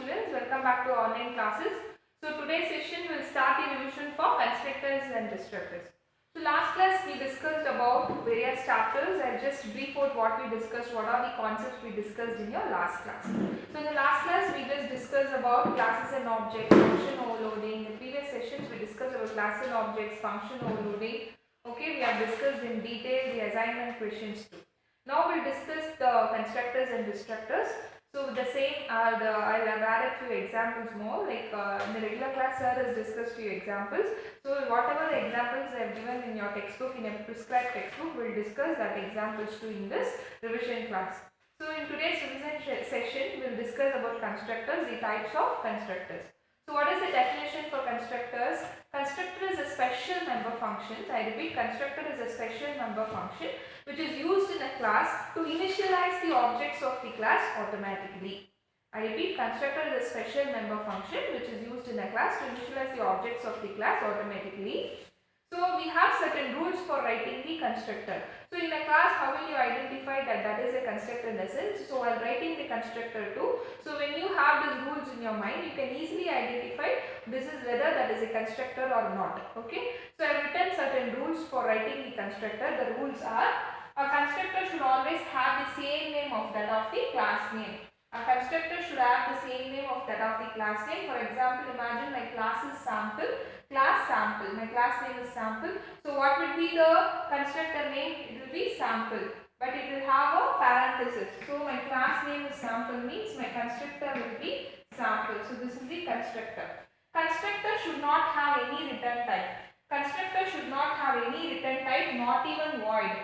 students, welcome back to online classes. So today's session will start the revision for constructors and destructors. So last class we discussed about various chapters. I'll just brief out what we discussed, what are the concepts we discussed in your last class. So in the last class we just discussed about classes and objects, function overloading. In the previous sessions we discussed about class and objects, function overloading. Okay, we have discussed in detail the assignment questions too. Now we'll discuss the constructors and destructors. So the same, I'll have added few examples more. Like in the regular class, sir has discussed few examples. So whatever the examples I have given in your textbook, in a prescribed textbook, we'll discuss that examples too in this revision class. So in today's revision session, we'll discuss about constructors, the types of constructors. So what is the definition for constructors? Constructor is a special member function. I repeat, constructor is a special member function which is used in a class to initialize the objects of the class automatically. I repeat, constructor is a special member function which is used in a class to initialize the objects of the class automatically. So we have certain rules for writing the constructor. So in a class, how will you identify that that is a constructor in essence? So while writing the constructor too, so when you have these rules in your mind, you can easily identify this is whether that is a constructor or not. Okay. So I have written certain rules for writing the constructor. The rules are: a constructor should always have the same name of that of the class name. A constructor should have the same name of that of the class name. For example, imagine my class is sample, class sample. My class name is sample. So what will be the constructor name? It will be sample, but it will have a parenthesis. So my class name is sample means my constructor will be sample. So this is the constructor. Constructor should not have any return type. Constructor should not have any return type, not even void.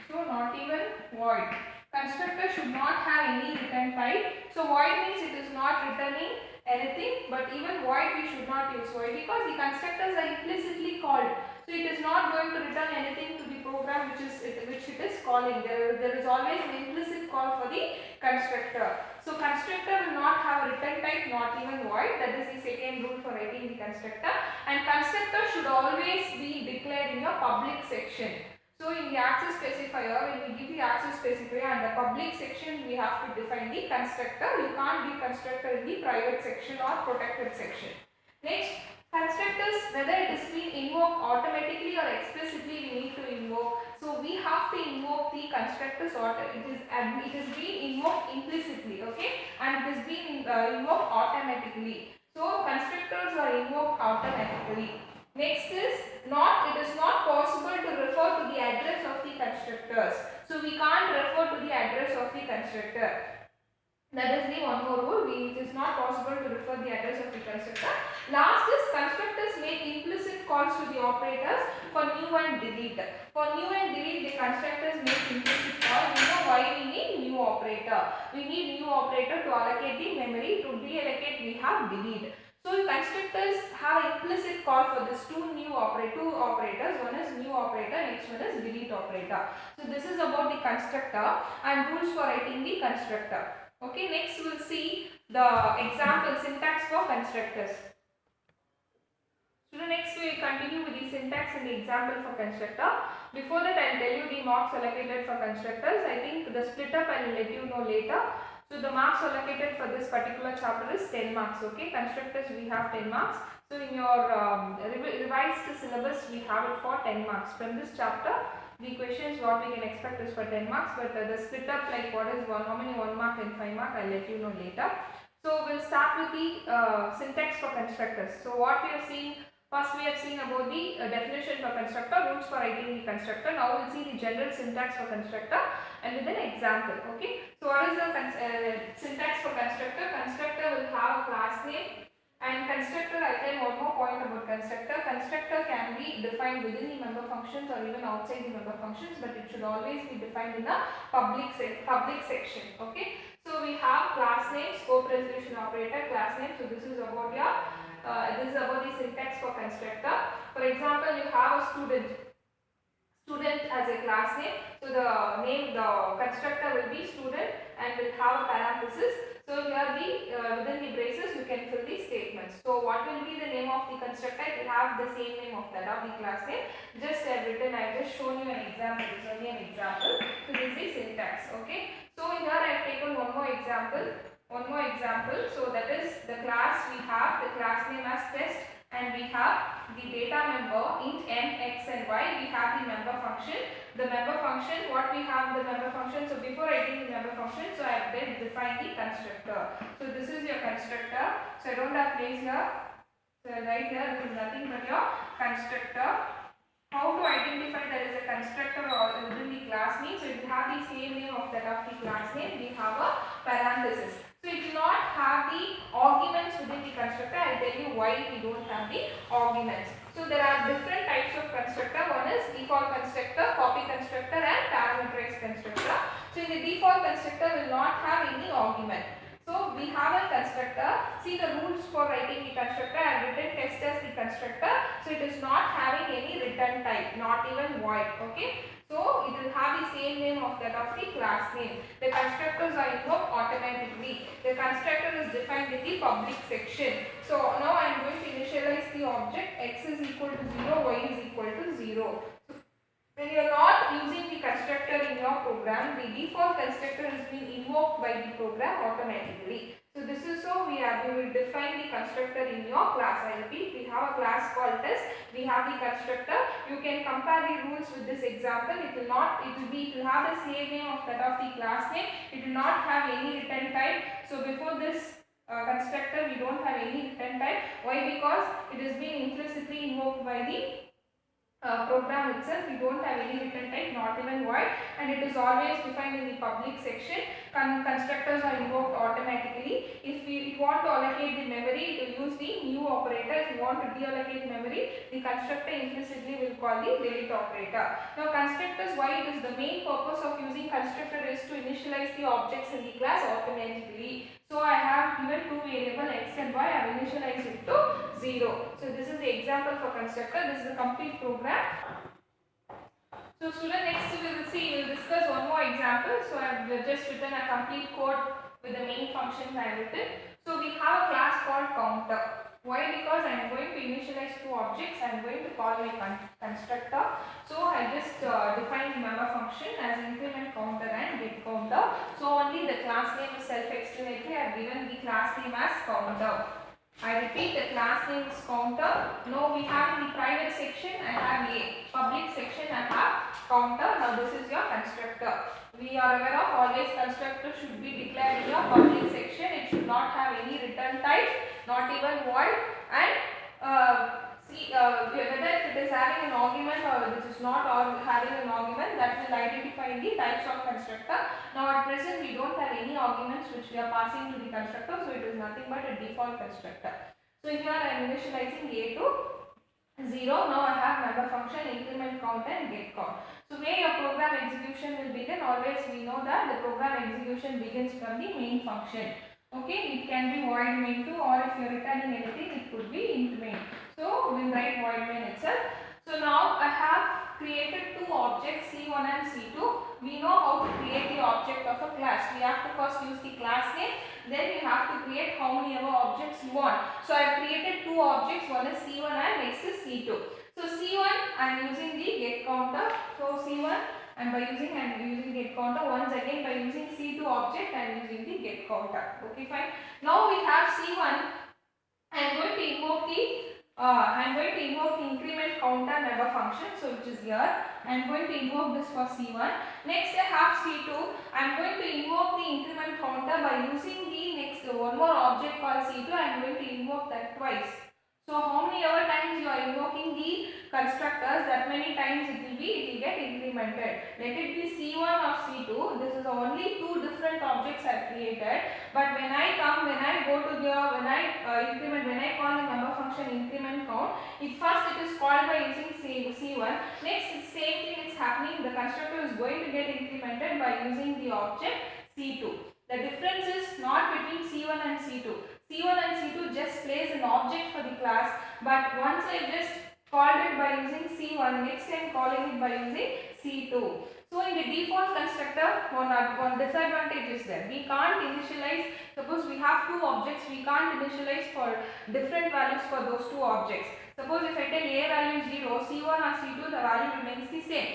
So not even void. Constructor should not have any return type. So void means it is not returning anything, but even void we should not use. Why? Because the constructors are implicitly called. So it is not going to return anything to the program which it is calling. There is always an implicit call for the constructor. So constructor will not have a return type, not even void. That is the second rule for writing the constructor. And constructor should always be declared in your public section. So in the access specifier, when we give the access specifier and the public section, we have to define the constructor. You can't give constructor in the private section or protected section. Next, constructors, whether it is being invoked automatically or explicitly, we need to invoke. So we have to invoke the constructors, or it is being invoked implicitly, okay, and it is being invoked automatically. So constructors are invoked automatically. Next is it is not possible to refer to the address of the constructors. So we can't refer to the address of the constructor. That is the one more rule. It is not possible to refer the address of the constructor. Last is constructors make implicit calls to the operators for new and delete. For new and delete, the constructors make implicit calls. You know why we need new operator. We need new operator to allocate the memory. To deallocate, we have delete. So constructors have implicit call for this two operators. One is new operator, next one is delete operator. So this is about the constructor and rules for writing the constructor. Okay, next we will see the example syntax for constructors. So next we will continue with the syntax and the example for constructor. Before that, I will tell you the marks allocated for constructors. I think the split up I will let you know later. So the marks allocated for this particular chapter is 10 marks. Okay, constructors we have 10 marks. So in your revised syllabus we have it for 10 marks. From this chapter, the questions what we can expect is for 10 marks. But the split up, like what is how many 1 mark and 5 mark, I will let you know later. So we'll start with the syntax for constructors. So what we are seeing. First we have seen about the definition for constructor, rules for writing the constructor. Now we will see the general syntax for constructor and with an example. Okay. So what is the syntax for constructor? Constructor will have a class name, and constructor, I tell one more point about constructor. Constructor can be defined within the member functions or even outside the member functions, but it should always be defined in a public section. Okay. So we have class name, scope resolution operator, class name. So this is about your the syntax for constructor. For example, you have a student as a class name. So the constructor will be student and will have a parenthesis. So here within the braces you can fill the statements. So what will be the name of the constructor? It will have the same name of that of the class name. Just I have written, I have just shown you an example. This is only an example. So this is syntax. Okay. So here I have taken one more example. So that is the class, we have the class name as test, and we have the data member int m, x and y. We have the member function. The member function, what we have the member function. So before writing the member function, so I have then defined the constructor. So this is your constructor. So I don't have place here. So right here this is nothing but your constructor. How to identify there is a constructor or within the class name? So it will have the same name of that of the class name. We have a parenthesis. So it will not have the arguments within the constructor. I will tell you why we don't have the arguments. So there are different types of constructor. One is default constructor, copy constructor and parameterized constructor. So in the default constructor will not have any argument. So we have a constructor. See the rules for writing the constructor. I have written test as the constructor. So it is not having any return type, not even void. Okay. So it will have the same name of that of the class name. The constructors are invoked automatically. The constructor is defined in the public section. So now I am going to initialize the object x is equal to 0, y is equal to 0. When you are not using the constructor in your program, the default constructor has been invoked by the program automatically. So this is how we will define the constructor in your class. I repeat, we have a class called test. We have the constructor. You can compare the rules with this example. It will have the same name of that of the class name. It will not have any return type. So before this constructor, we don't have any return type. Why? Because it is being implicitly invoked by the program itself. We don't have any return type, not even void, and it is always defined in the public section. Constructors are invoked automatically. If you want to allocate the memory, it will use the new operator. If you want to deallocate memory, the constructor implicitly will call the delete operator. Now constructors, why it is the main purpose of using constructor is to initialize the objects in the class automatically. So I have given two variables x and y. I have initialized it to 0. So this is the example for constructor. This is a complete program. So student, next we will discuss one more example. So I have just written a complete code with the main functions I have written. So we have a class called counter. Why? Because I am going to initialize two objects. I am going to call my constructor. So I just define the member function as increment counter and get counter. So only the class name is self-explanatory. I have given the class name as counter. I repeat, the class name is counter. Now we have in the private section I have a public section I have counter. Now this is your constructor. We are aware of always constructor should be declared in your public section. It should not have any return type, not even void, and whether it is having an argument or it is not having an argument, that will identify the types of constructor. Now at present we don't have any arguments which we are passing to the constructor, so it is nothing but a default constructor. So here I am initializing a to 0. Now I have member function, increment count and get count. So where your program execution will begin, always we know that the program execution begins from the main function. Okay, it can be void main2, or if you are returning anything, it could be int main. So we will write void main itself. So now I have created two objects C1 and C2. We know how to create the object of a class. We have to first use the class name, then we have to create how many ever objects you want. So I have created two objects, one is C1 and next is C2. So C1 I am using the get counter. So C1 and by using get counter, once again by using C2 object I am using the get counter. Okay, fine. Now we have C1. I am going to invoke the increment counter member function, so which is here. I am going to invoke this for C1. Next I have C2. I am going to invoke the increment counter by using the next one more object called C2. I am going to invoke that twice. So how many ever times you are invoking the constructors, that many times it will get incremented. Let it be C1 or C2. This is only two different objects I have created. But when I call the member function increment count, first it is called by using C1. Next, the same thing is happening. The constructor is going to get incremented by using the object C2. The difference is not between C1 and C2. C1 and C2 just plays an object for the class, but once I just called it by using C1, next time calling it by using C2. So in the default constructor, one disadvantage is there. We can't initialize, suppose we have two objects, we can't initialize for different values for those two objects. Suppose if I tell a value is 0, c1 or c2, the value remains the same.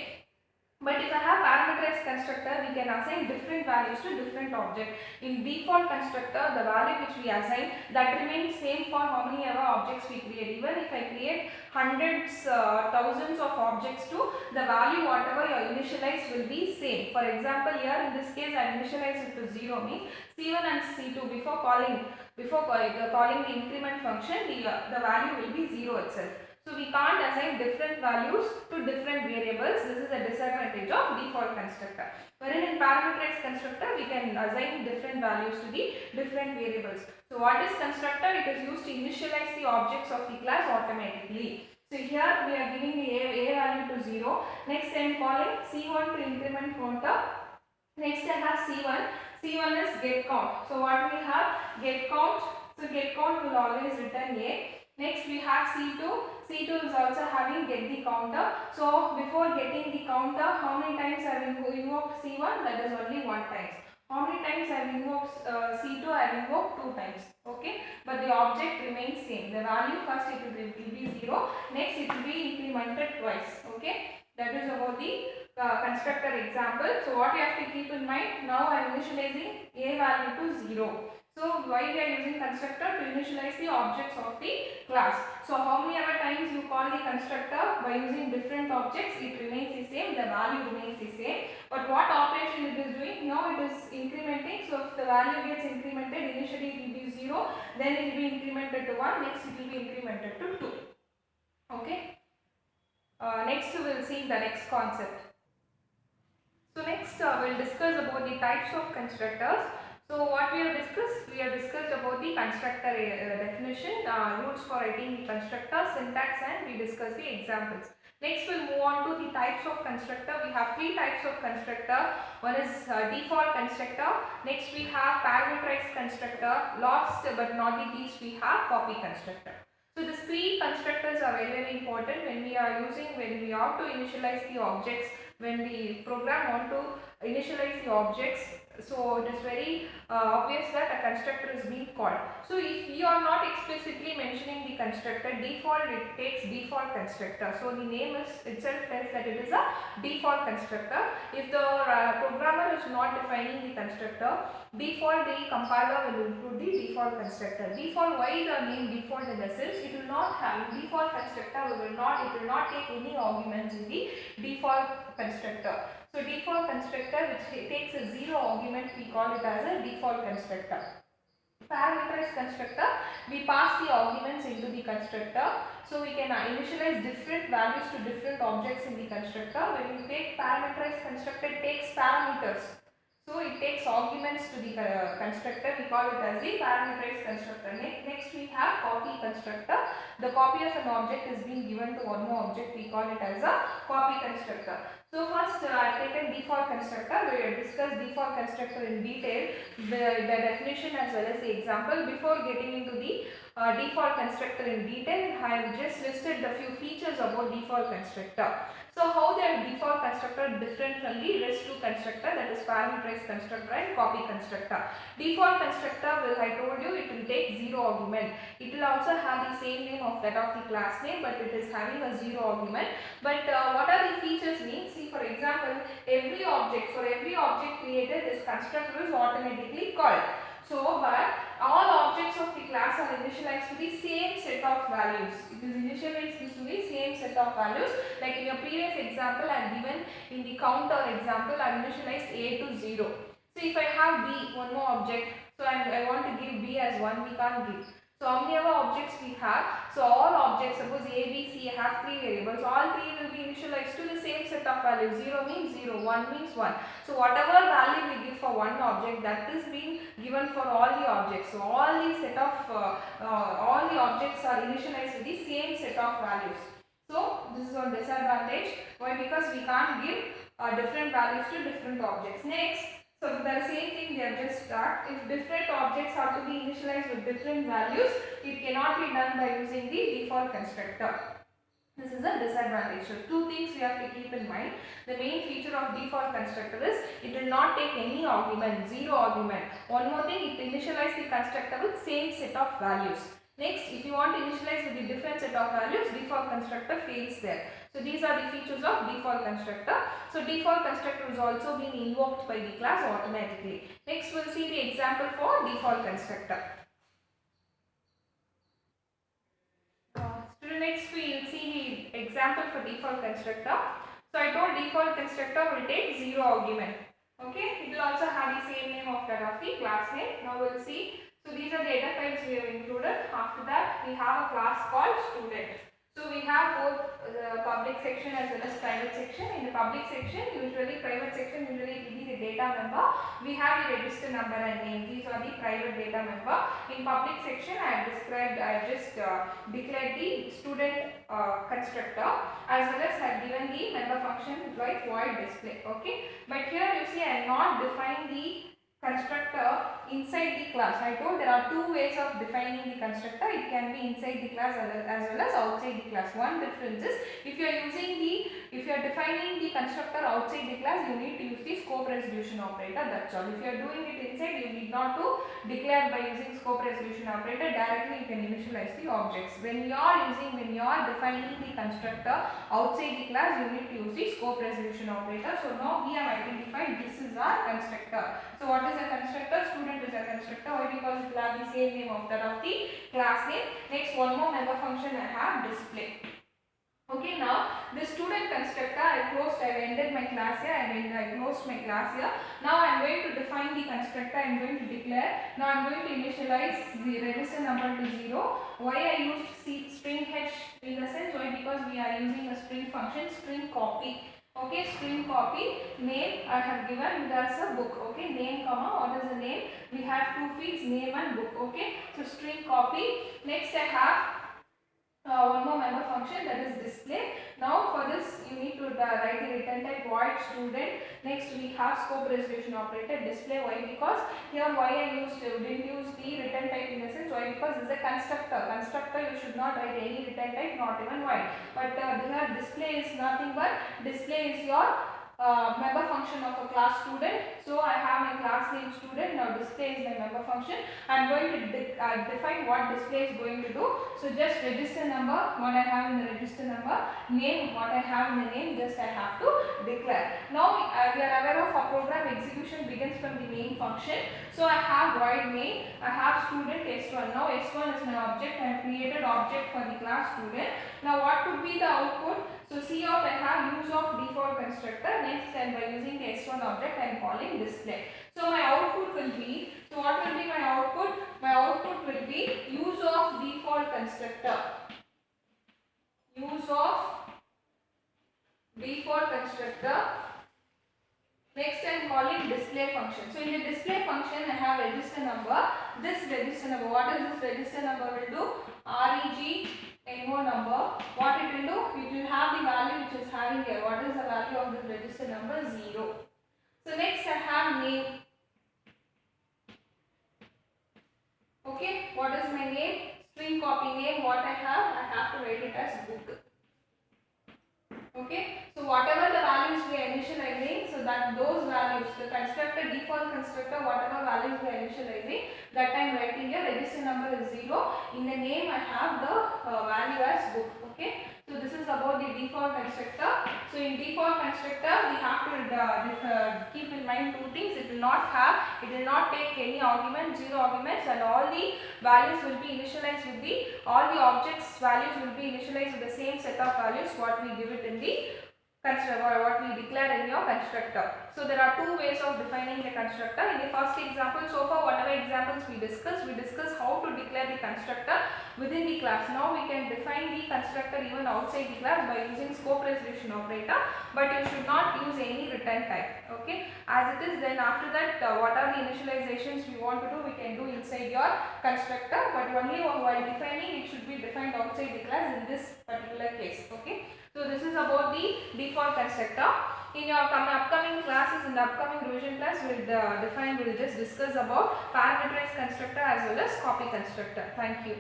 But if I have parameterized constructor, we can assign different values to different object. In default constructor, the value which we assign, that remains same for how many ever objects we create. Even if I create hundreds, thousands of objects to, the value whatever you initialize will be same. For example, here in this case I initialize it to 0, means c1 and c2 before calling the increment function, the value will be 0 itself. So we can't assign different values to different variables. This is a disadvantage of default constructor. Wherein in parameterized constructor, we can assign different values to the different variables. So what is constructor? It is used to initialize the objects of the class automatically. So here we are giving the a value to 0. Next I am calling c1 to increment counter. Next I have c1. c1 is get count. So what we have? Get count. So get count will always return a. Next we have c2. c2 is also having get the counter. So before getting the counter, how many times I will invoke c1? That is only one time. How many times I will invoke c2? I will invoke 2 times. Okay, but the object remains same. The value first it will be 0. Next it will be incremented twice. Okay, that is about the constructor example. So what you have to keep in mind, now I am initializing a value to 0. So why we are using constructor? To initialize the objects of the class. So how many ever times you call the constructor by using different objects, it remains the same, the value remains the same. But what operation it is doing? Now it is incrementing. So if the value gets incremented, initially it will be 0, then it will be incremented to 1, next it will be incremented to 2. Okay. Next we will see the next concept. So next we will discuss about the types of constructors. So what we have discussed? We have discussed about the constructor definition, rules for writing the constructor, syntax, and we discussed the examples. Next we'll move on to the types of constructor. We have 3 types of constructor. One is default constructor. Next we have parameterized constructor. Last but not the least we have copy constructor. So these 3 constructors are very important when we have to initialize the objects, when the program want to initialize the objects. So it is very obvious that a constructor is being called. So if you are not explicitly mentioning the constructor, default it takes default constructor. So the name itself tells that it is a default constructor. If the programmer is not defining the constructor, default the compiler will include the default constructor. Default, why the name default in the sense? It will not have default constructor. It will not take any arguments in the default constructor. So default constructor which takes a 0 argument, we call it as a default constructor. Parameterized constructor, we pass the arguments into the constructor. So we can initialize different values to different objects in the constructor. When you take parameterized constructor, it takes parameters. So it takes arguments to the constructor. We call it as the parameterized constructor. Next we have copy constructor. The copy of an object is being given to one more object. We call it as a copy constructor. So first I have taken default constructor. We have discussed default constructor in detail, the definition as well as the example. Before getting into the default constructor in detail, I have just listed the few features about default constructor. So how the default constructor different from the rest2 constructor, that is parameterized constructor and copy constructor. Default constructor will, I told you, it will take 0 argument. It will also have the same name of that of the class name, but it is having a 0 argument. But what are the features mean? See, for example, for every object created, this constructor is automatically called. So, but all objects of the class are initialized to the same set of values. It is initialized to the same set of values. Like in your previous example, I have given in the counter example, I have initialized A to 0. So, if I have B, one more object, so I want to give B as 1, we can't give. So how many other objects we have? So all objects, suppose A, B, C have 3 variables. All 3 will be initialized to the same set of values. 0 means 0, 1 means 1. So whatever value we give for one object, that is being given for all the objects. So all the objects are initialized with the same set of values. So this is one disadvantage. Why? Because we can't give different values to different objects. Next. So the same thing they have just start. If different objects have to be initialized with different values, it cannot be done by using the default constructor. This is a disadvantage. So two things we have to keep in mind. The main feature of default constructor is it will not take any argument, zero argument. One more thing, it initialize the constructor with same set of values. Next, if you want to initialize with a different set of values, default constructor fails there. So these are the features of default constructor. So default constructor is also being invoked by the class automatically. Next, we'll see the example for default constructor. Next we will see the example for default constructor. So I told default constructor will take zero argument. Okay, it will also have the same name of the class name. Now we will see. So these are the data types we have included. After that we have a class called student. So we have both the public section as well as private section. In the public section, private section usually it will be the data member. We have the register number and name. These are the private data member. In public section, I have just declared the student constructor as well as have given the member function like void display. Okay, but here you see I am not defining the constructor inside the class. I told there are two ways of defining the constructor. It can be inside the class as well as outside the class. One difference is if you are defining the constructor outside the class, you need to use the scope resolution operator. That's all. If you are doing it inside, you need not to declare by using scope resolution operator. Directly you can initialize the objects. When you are defining the constructor outside the class, you need to use the scope resolution operator. So now we have identified this is our constructor. So what is a constructor? Student is a constructor. Why? Because it will have the same name of that of the class name. Next, one more member function I have display. Okay, now the student constructor I ended my class here, I closed my class here. Now I am going to define the constructor, I am going to declare. Now I am going to initialize the register number to 0. Why I used string h in the sense? Why? Because we are using a string function, string copy. Okay, string copy, name I have given as a book. Okay, name comma, what is the name? We have two fields, name and book. Okay, so string copy. Next I have one more member function, that is display. Now for this you need to write the return type void student. Next we have scope resolution operator display. Why? Because here why I didn't use the return type in the sense. Why? Because this is a constructor. Constructor you should not write any return type, not even void. But here display is nothing but display is your member function of a class student. So I have my class name student. Now display is my member function. I am going to define what display is going to do. So just register number, what I have in the register number, name, what I have in the name, just I have to declare. Now we are aware of a program execution begins from the main function. So I have void main, I have student s1. Now s1 is my object. I have created object for the class student. Now what could be the output? So Cout I have use of default constructor. Next, and by using the s1 object I am calling display. So my output will be, so what will be my output? My output will be use of default constructor. Use of default constructor. Next I am calling display function. So in the display function I have register number. This register number, what is this register number will do? Reg NO number. What it will do? It will have the value which is having here. What is the value of this register number? 0. So next I have name. Okay, what is my name? String copy name. What I have to write it as book. Okay, so whatever the values we are initializing, so that those values, the constructor, default constructor, whatever values we are initializing, that I am writing here, register number is 0. In the name I have the value as book. Okay, so this is about the default constructor. So in default constructor we have to keep in mind two things. It will not take any argument, zero arguments, and all the values will be initialized with all the objects values will be initialized with the same set of values what we give it in the constructor or what we declare in your constructor. So there are two ways of defining the constructor. In the first example, so far whatever examples we discussed how to declare the constructor within the class. Now we can define the constructor even outside the class by using scope resolution operator, but you should not use any return type. Okay, as it is, then after that what are the initializations we want to do, we can do inside your constructor, but only while defining it should be defined outside the class in this particular case. Okay, so this is about the default constructor. In your upcoming classes, in the upcoming revision class, we'll just discuss about parameterized constructor as well as copy constructor. Thank you.